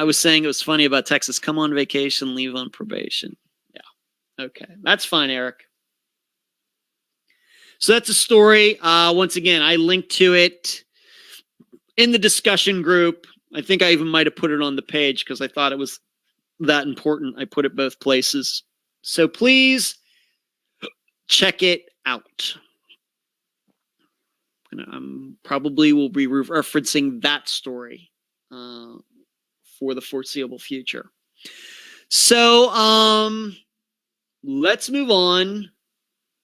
I was saying it was funny about Texas. Come on vacation, leave on probation. Yeah. Okay. That's fine, Eric. So that's a story. Once again, I linked to it in the discussion group. I think I even might have put it on the page because I thought it was that important. I put it both places. So please check it out. And probably will be referencing that story for the foreseeable future. So let's move on.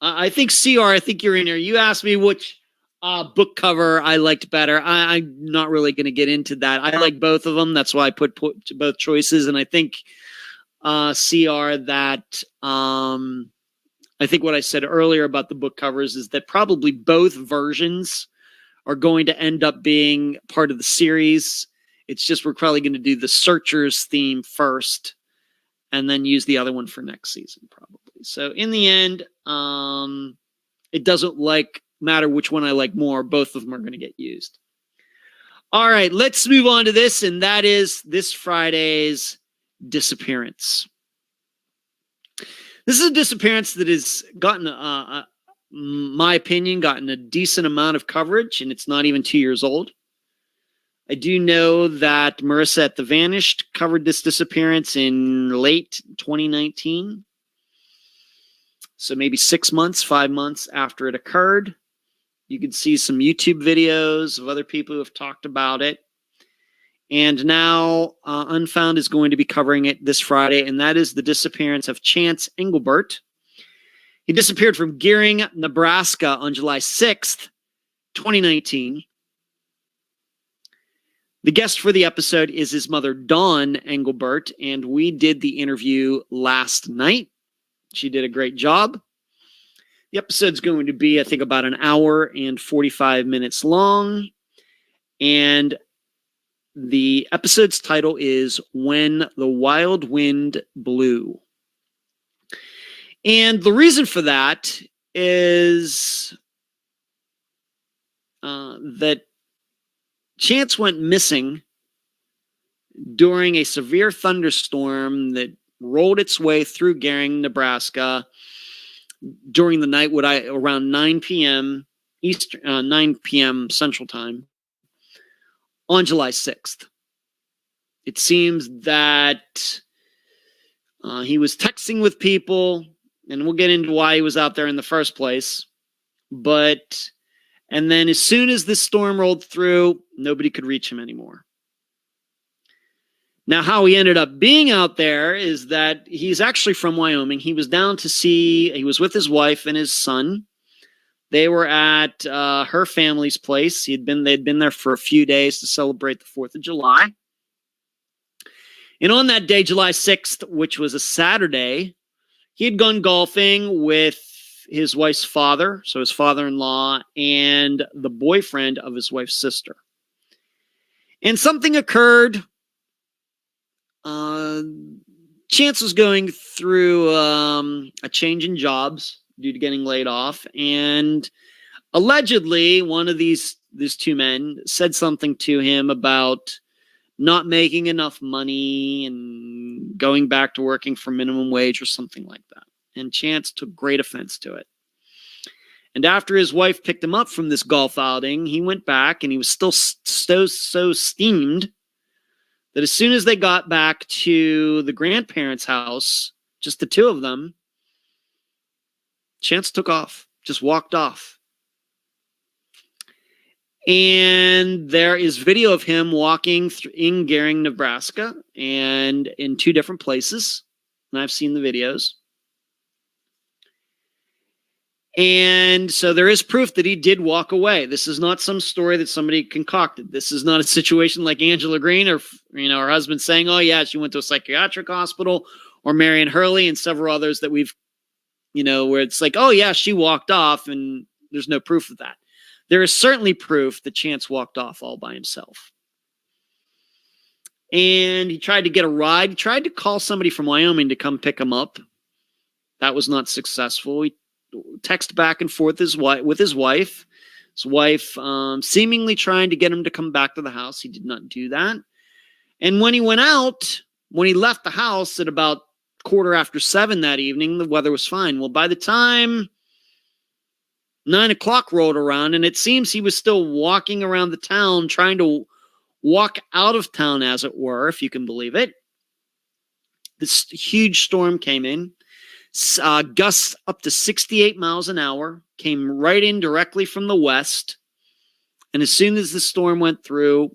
I think CR, I think you're in here. You asked me which book cover I liked better. I'm not really going to get into that. I like both of them. That's why I put both choices. And I think CR that I think what I said earlier about the book covers is that probably both versions are going to end up being part of the series. It's just we're probably going to do the Searchers theme first and then use the other one for next season probably. So in the end, it doesn't matter which one I like more. Both of them are going to get used. All right, let's move on to this, and that is this Friday's disappearance. This is a disappearance that has gotten, my opinion, gotten a decent amount of coverage, and it's not even 2 years old. I do know that Marissa at The Vanished covered this disappearance in late 2019. So maybe 6 months, 5 months after it occurred. You can see some YouTube videos of other people who have talked about it. And now Unfound is going to be covering it this Friday, and that is the disappearance of Chance Englebert. He disappeared from Gering, Nebraska on July 6th, 2019. The guest for the episode is his mother, Dawn Englebert, and we did the interview last night. She did a great job. The episode's going to be, I think, about an hour and 45 minutes long. And the episode's title is When the Wild Wind Blew. And the reason for that is that Chance went missing during a severe thunderstorm that rolled its way through Gering, Nebraska during the night, around 9 p.m. Eastern, 9 p.m. Central Time on July 6th. It seems that he was texting with people, and we'll get into why he was out there in the first place. And then as soon as this storm rolled through, nobody could reach him anymore. Now, how he ended up being out there is that he's actually from Wyoming. He was he was with his wife and his son. They were at her family's place. They'd been there for a few days to celebrate the 4th of July. And on that day, July 6th, which was a Saturday, he had gone golfing with his wife's father, so his father-in-law, and the boyfriend of his wife's sister. And something occurred. Chance was going through a change in jobs due to getting laid off, and allegedly one of these two men said something to him about not making enough money and going back to working for minimum wage or something like that. And Chance took great offense to it. And after his wife picked him up from this golf outing, he went back, and he was still so steamed that as soon as they got back to the grandparents' house, just the two of them, Chance took off, just walked off. And there is video of him walking in Gering, Nebraska, and in 2 different places. And I've seen the videos. And so there is proof that he did walk away. This is not some story that somebody concocted. This is not a situation like Angela Green or, her husband saying, oh, yeah, she went to a psychiatric hospital, or Marion Hurley and several others that we've, where it's like, oh, yeah, she walked off, and there's no proof of that. There is certainly proof that Chance walked off all by himself. And he tried to get a ride. He tried to call somebody from Wyoming to come pick him up. That was not successful. He texted back and forth with his wife. His wife seemingly trying to get him to come back to the house. He did not do that. And when he went out, when he left the house at about 7:15 that evening, the weather was fine. Well, by the time 9:00 rolled around, and it seems he was still walking around the town, trying to walk out of town, as it were, if you can believe it. This huge storm came in, gusts up to 68 miles an hour, came right in directly from the west. And as soon as the storm went through,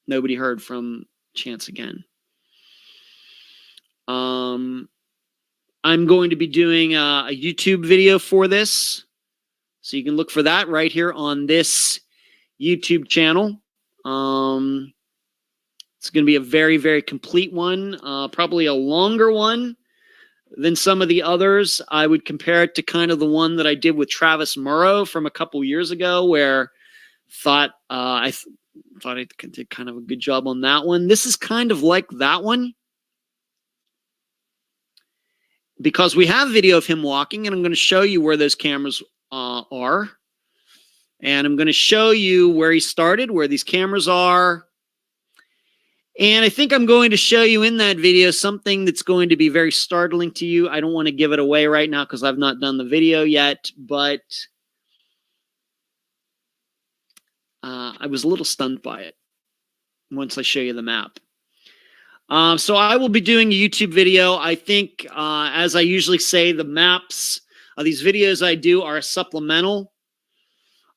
nobody heard from Chance again. I'm going to be doing a YouTube video for this. So you can look for that right here on this YouTube channel. It's going to be a very, very complete one, probably a longer one than some of the others. I would compare it to kind of the one that I did with Travis Murrow from a couple years ago, where I thought I did kind of a good job on that one. This is kind of like that one, because we have video of him walking, and I'm going to show you where those cameras are. And I'm going to show you where he started, where these cameras are. And I think I'm going to show you in that video something that's going to be very startling to you. I don't want to give it away right now because I've not done the video yet, but I was a little stunned by it once I show you the map. So I will be doing a YouTube video. I think, as I usually say, the maps, these videos I do are supplemental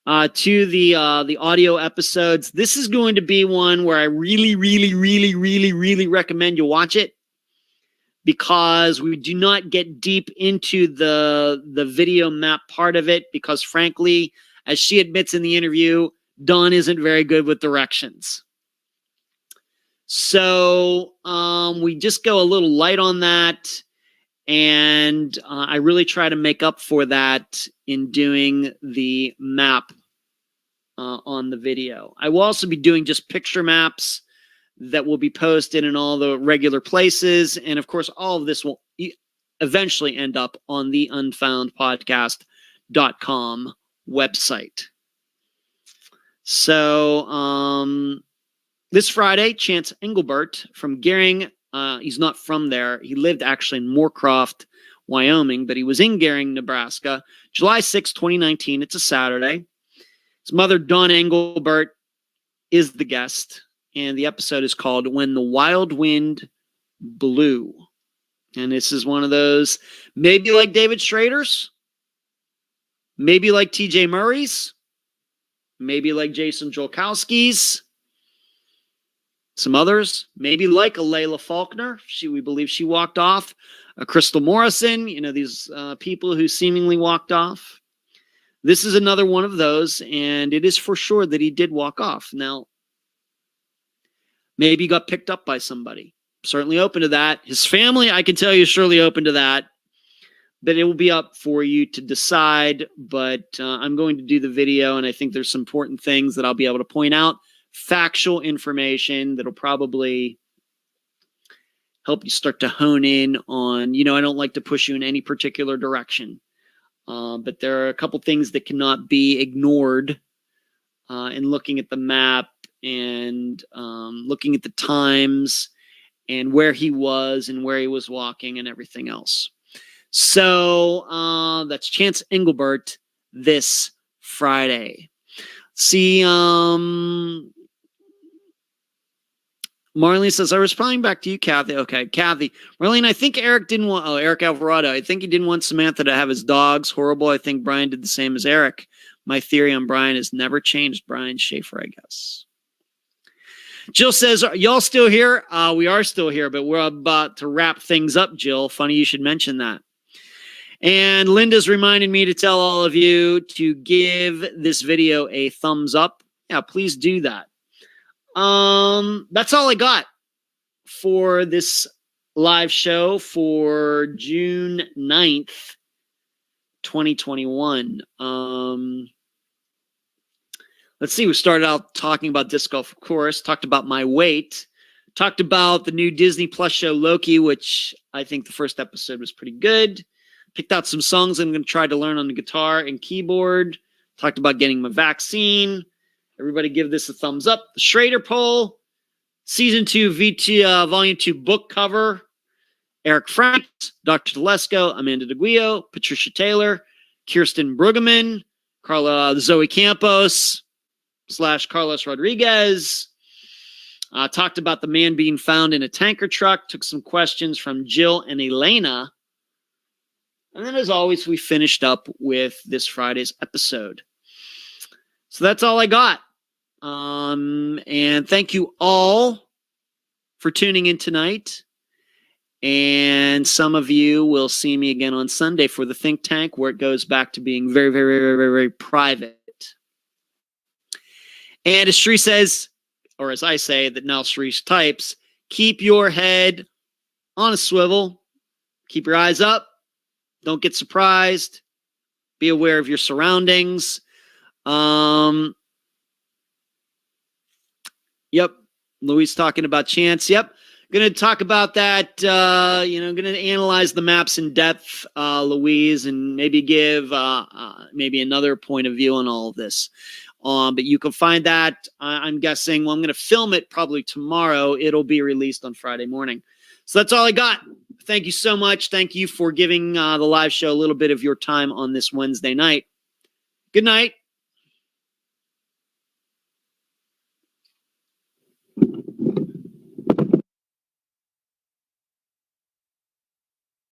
to the audio episodes. This is going to be one where I really, really, really, really, really recommend you watch it, because we do not get deep into the video map part of it, because frankly, as she admits in the interview, Dawn isn't very good with directions. So we just go a little light on that, and I really try to make up for that in doing the map on the video. I will also be doing just picture maps that will be posted in all the regular places, and of course, all of this will eventually end up on the unfoundpodcast.com website. So this Friday, Chance Englebert from Gering, he's not from there. He lived actually in Moorcroft, Wyoming, but he was in Gering, Nebraska. July 6, 2019. It's a Saturday. His mother, Dawn Englebert, is the guest, and the episode is called When the Wild Wind Blew. And this is one of those, maybe like David Schrader's, maybe like TJ Murray's, maybe like Jason Jolkowski's, some others, maybe like a Layla Faulkner. We believe she walked off. A Crystal Morrison, these people who seemingly walked off. This is another one of those, and it is for sure that he did walk off. Now, maybe he got picked up by somebody. Certainly open to that. His family, I can tell you, is surely open to that. But it will be up for you to decide. But I'm going to do the video, and I think there's some important things that I'll be able to point out. Factual information that'll probably help you start to hone in on, I don't like to push you in any particular direction. But there are a couple things that cannot be ignored in looking at the map and looking at the times and where he was and where he was walking and everything else. So that's Chance Englebert this Friday. See, Marlene says, I was responding back to you, Kathy. Okay, Kathy. Marlene, I think Eric Alvarado. I think he didn't want Samantha to have his dogs. Horrible. I think Brian did the same as Eric. My theory on Brian has never changed. Brian Schaefer, I guess. Jill says, are y'all still here? We are still here, but we're about to wrap things up, Jill. Funny you should mention that. And Linda's reminded me to tell all of you to give this video a thumbs up. Yeah, please do that. That's all I got for this live show for June 9th, 2021. Let's see. We started out talking about disc golf, of course, talked about my weight, talked about the new Disney Plus show Loki, which I think the first episode was pretty good. Picked out some songs I'm going to try to learn on the guitar and keyboard. Talked about getting my vaccine. Everybody give this a thumbs up. The Schrader poll. Season 2, Volume 2 book cover. Eric Franks, Dr. Telesco, Amanda DeGuio, Patricia Taylor, Kirsten Brueggemann, Zoe Campos / Carlos Rodriguez. Talked about the man being found in a tanker truck. Took some questions from Jill and Elena. And then, as always, we finished up with this Friday's episode. So that's all I got. And thank you all for tuning in tonight. And some of you will see me again on Sunday for the Think Tank, where it goes back to being very, very, very, very, very private. And as Sri says, or as I say, that now Sri types, keep your head on a swivel. Keep your eyes up. Don't get surprised. Be aware of your surroundings. Yep. Louise talking about Chance. Yep. Going to talk about that, going to analyze the maps in depth, Louise, and maybe give maybe another point of view on all of this. But you can find that, I'm guessing, I'm going to film it probably tomorrow. It'll be released on Friday morning. So that's all I got. Thank you so much. Thank you for giving the live show a little bit of your time on this Wednesday night. Good night.